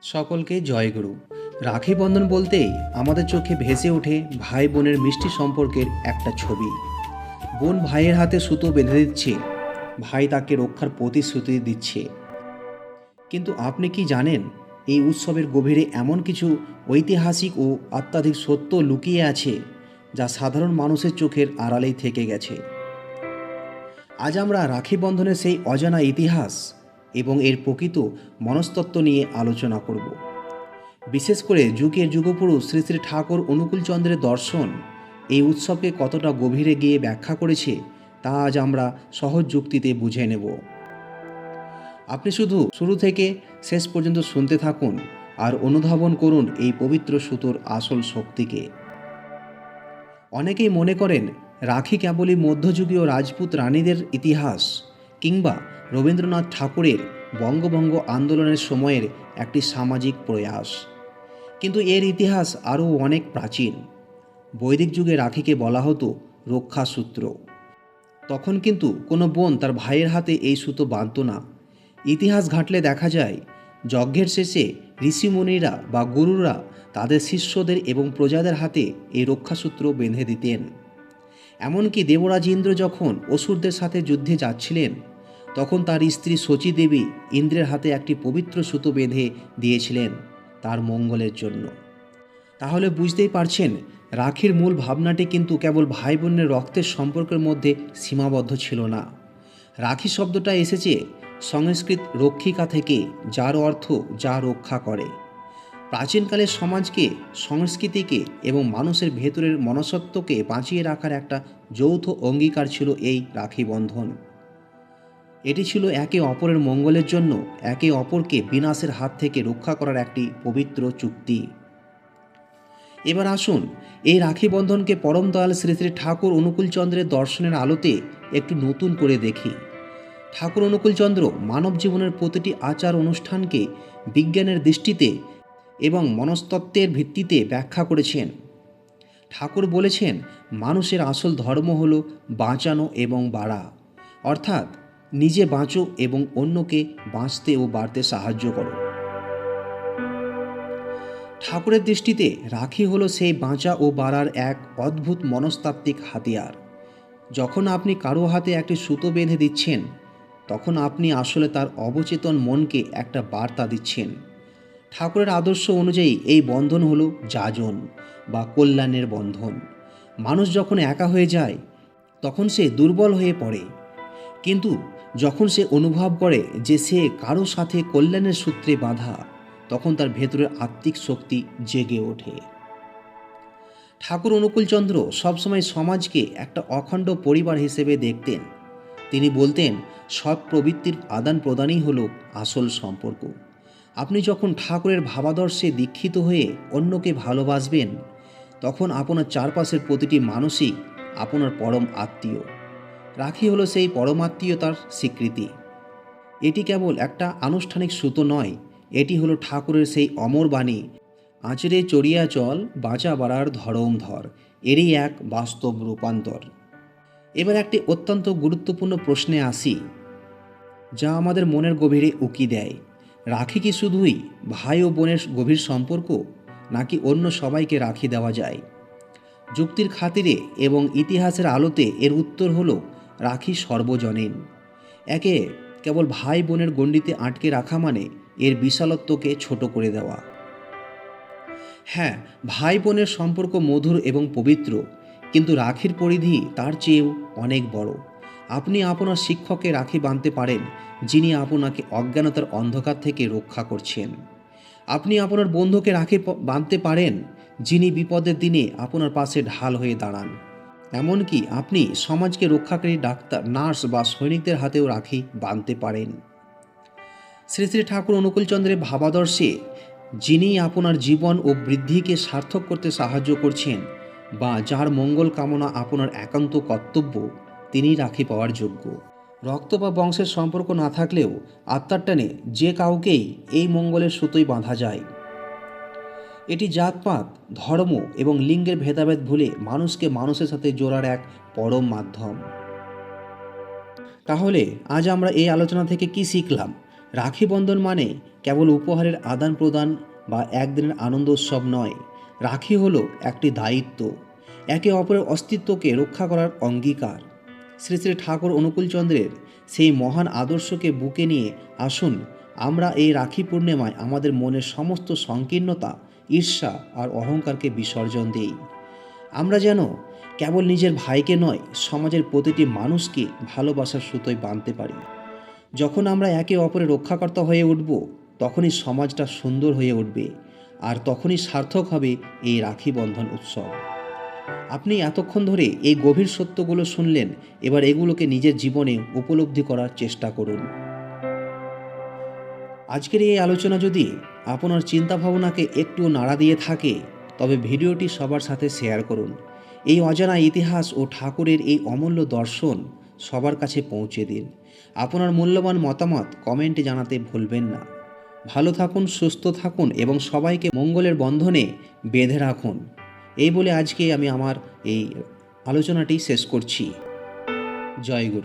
সকলকে জয়গুরু। রাখি বন্ধন বলতেই আমাদের চোখে ভেসে ওঠে ভাই বোনের মিষ্টি সম্পর্কের একটা ছবি। বোন ভাইয়ের হাতে সুতো বেঁধে দিচ্ছে, ভাই তাকে রক্ষার প্রতিশ্রুতি দিচ্ছে। কিন্তু আপনি কি জানেন, এই উৎসবের গভীরে এমন কিছু ঐতিহাসিক ও আধ্যাত্মিক সত্য লুকিয়ে আছে যা সাধারণ মানুষের চোখের আড়ালেই থেকে গেছে। আজ আমরা রাখি বন্ধনের সেই অজানা ইতিহাস এবং এর প্রকৃত মনস্তত্ত্ব নিয়ে আলোচনা করব। বিশেষ করে যুগের যুগপুরুষ শ্রী শ্রী ঠাকুর অনুকূলচন্দ্রের দর্শন এই উৎসবকে কতটা গভীরে গিয়ে ব্যাখ্যা করেছে তা আজ আমরা সহজ যুক্তিতে বুঝে নেব। আপনি শুধু শুরু থেকে শেষ পর্যন্ত শুনতে থাকুন আর অনুধাবন করুন এই পবিত্র সুতোর আসল শক্তিকে। অনেকেই মনে করেন রাখি কেবলই মধ্যযুগীয় রাজপুত রানীদের ইতিহাস কিংবা রবীন্দ্রনাথ ঠাকুরের বঙ্গভঙ্গ আন্দোলনের সময়ের একটি সামাজিক প্রয়াস। কিন্তু এর ইতিহাস আরও অনেক প্রাচীন। বৈদিক যুগে রাখিকে বলা হতো রক্ষাসূত্র। তখন কিন্তু কোনো বোন তার ভাইয়ের হাতে এই সুতো বাঁধত না। ইতিহাস ঘাঁটলে দেখা যায় যজ্ঞের শেষে ঋষিমুনিরা বা গুরুরা তাদের শিষ্যদের এবং প্রজাদের হাতে এই রক্ষাসূত্র বেঁধে দিতেন। এমনকি দেবরাজ ইন্দ্র যখন অসুরদের সাথে যুদ্ধে যাচ্ছিলেন, তখন তার স্ত্রী শচী দেবী ইন্দ্রের হাতে একটি পবিত্র সুতো বেঁধে দিয়েছিলেন তার মঙ্গলের জন্য। তাহলে বুঝতেই পারছেন, রাখির মূল ভাবনাটি কিন্তু কেবল ভাই বোনের রক্তের সম্পর্কের মধ্যে সীমাবদ্ধ ছিল না। রাখি শব্দটা এসেছে সংস্কৃত রক্ষিকা থেকে, যার অর্থ যা রক্ষা করে। প্রাচীনকালের সমাজকে, সংস্কৃতিকে এবং মানুষের ভেতরের মনস্তত্ত্বকে বাঁচিয়ে রাখার একটা যৌথ অঙ্গীকার ছিল এই রাখি বন্ধন। এটি ছিল একে অপরের মঙ্গলের জন্য একে অপরকে বিনাশের হাত থেকে রক্ষা করার একটি পবিত্র চুক্তি। এবার আসুন এই রাখি বন্ধনকে পরম দয়াল শ্রী শ্রী ঠাকুর অনুকূলচন্দ্রের দর্শনের আলোতে একটু নতুন করে দেখি। ঠাকুর অনুকূলচন্দ্র মানব জীবনের প্রতিটি আচার অনুষ্ঠানকে বিজ্ঞানের দৃষ্টিতে এবং মনস্তত্ত্বের ভিত্তিতে ব্যাখ্যা করেছেন। ঠাকুর বলেছেন, মানুষের আসল ধর্ম হলো বাঁচানো এবং বাড়া, অর্থাৎ নিজে বাঁচো এবং অন্যকে বাঁচতে ও বাড়তে সাহায্য করো। ঠাকুরের দৃষ্টিতে রাখি হলো সেই বাঁচা ও বাড়ার এক অদ্ভুত মনস্তাত্ত্বিক হাতিয়ার। যখন আপনি কারো হাতে একটি সুতো বেঁধে দিচ্ছেন, তখন আপনি আসলে তার অবচেতন মনকে একটা বার্তা দিচ্ছেন। ঠাকুরের আদর্শ অনুযায়ী এই বন্ধন হলো যাজন বা কল্যাণের বন্ধন। মানুষ যখন একা হয়ে যায়, তখন সে দুর্বল হয়ে পড়ে, কিন্তু যখন সে অনুভব করে যে সে কারো সাথে কল্যাণের সূত্রে বাঁধা, তখন তার ভেতরের আত্মিক শক্তি জেগে ওঠে। ঠাকুর অনুকূলচন্দ্র সবসময় সমাজকে একটা অখণ্ড পরিবার হিসেবে দেখতেন। তিনি বলতেন, সৎ প্রবৃত্তির আদান প্রদানই হলো আসল সম্পর্ক। আপনি যখন ঠাকুরের ভাবাদর্শে দীক্ষিত হয়ে অন্যকে ভালোবাসবেন, তখন আপনার চারপাশের প্রতিটি মানুষই আপনার পরম আত্মীয়। রাখি হলো সেই পরমাত্মীয়তার স্বীকৃতি। এটি কেবল একটা আনুষ্ঠানিক সুতো নয়, এটি হলো ঠাকুরের সেই অমর বাণী, আঁচড়ে চড়িয়া চল, বাঁচা বাড়ার ধরম ধর। এরই এক বাস্তব রূপান্তর। এবার একটি অত্যন্ত গুরুত্বপূর্ণ প্রশ্নে আসি, যা আমাদের মনের গভীরে উকি দেয়। রাখি কি শুধুই ভাই ও বোনের গভীর সম্পর্ক, নাকি অন্য সবাইকে রাখি দেওয়া যায়? যুক্তির খাতিরে এবং ইতিহাসের আলোতে এর উত্তর হলো রাখি সর্বজনীন। একে কেবল ভাই বোনের গণ্ডিতে আটকে রাখা মানে এর বিশালত্বকে ছোট করে দেওয়া। হ্যাঁ, ভাই বোনের সম্পর্ক মধুর এবং পবিত্র, কিন্তু রাখির পরিধি তার চেয়েও অনেক বড়। আপনি আপনার শিক্ষককে রাখি বাঁধতে পারেন, যিনি আপনাকে অজ্ঞানতার অন্ধকার থেকে রক্ষা করছেন। আপনি আপনার বন্ধুকে রাখি বাঁধতে পারেন, যিনি বিপদের দিনে আপনার পাশে ঢাল হয়ে দাঁড়ান। এমনকি আপনি সমাজকে রক্ষাকারী ডাক্তার, নার্স বা সৈনিকদের হাতেও রাখি বাঁধতে পারেন। শ্রী শ্রী ঠাকুর অনুকূলচন্দ্রের ভাবাদর্শে যিনি আপনার জীবন ও বৃদ্ধিকে সার্থক করতে সাহায্য করছেন, বা যার মঙ্গল কামনা আপনার একান্ত কর্তব্য, তিনিই রাখি পাওয়ার যোগ্য। রক্ত বা বংশের সম্পর্ক না থাকলেও আত্মার টানে যে কাউকেই এই মঙ্গলের সুতোয় বাঁধা যায়। এটি জাতপাত, ধর্ম এবং লিঙ্গের ভেদাভেদ ভুলে মানুষকে মানুষের সাথে জোড়ার এক পরম মাধ্যম। তাহলে আজ আমরা এই আলোচনা থেকে কি শিখলাম? রাখি বন্ধন মানে কেবল উপহারের আদান প্রদান বা একদিনের আনন্দ উৎসব নয়। রাখি হলো একটি দায়িত্ব, একে অপরের অস্তিত্বকে রক্ষা করার অঙ্গীকার। শ্রী শ্রী ঠাকুর অনুকূলচন্দ্রের সেই মহান আদর্শকে বুকে নিয়ে আসুন আমরা এই রাখি পূর্ণিমায় আমাদের মনের সমস্ত সংকীর্ণতা, ঈর্ষা আর অহংকারকে বিসর্জন দিই। আমরা যেন কেবল নিজের ভাইকে নয়, সমাজের প্রতিটি মানুষকে ভালোবাসার সুতোয় বাঁধতে পারি। যখন আমরা একে অপরের রক্ষাকর্তা হয়ে উঠব, তখনই সমাজটা সুন্দর হয়ে উঠবে, আর তখনই সার্থক হবে এই রাখি বন্ধন উৎসব। আপনি এতক্ষণ ধরে এই গভীর সত্যগুলো শুনলেন, এবার এগুলোকে নিজের জীবনে উপলব্ধি করার চেষ্টা করুন। আজকের এই আলোচনা যদি আপনার চিন্তাভাবনাকে একটু নাড়া দিয়ে থাকে, তবে ভিডিওটি সবার সাথে শেয়ার করুন। এই অজানা ইতিহাস ও ঠাকুরের এই অমূল্য দর্শন সবার কাছে পৌঁছে দিন। আপনার মূল্যবান মতামত কমেন্টে জানাতে ভুলবেন না। ভালো থাকুন, সুস্থ থাকুন এবং সবাইকে মঙ্গলের বন্ধনে বেঁধে রাখুন। এই বলে আজকে আমি আমার এই আলোচনাটি শেষ করছি। জয় গুরু।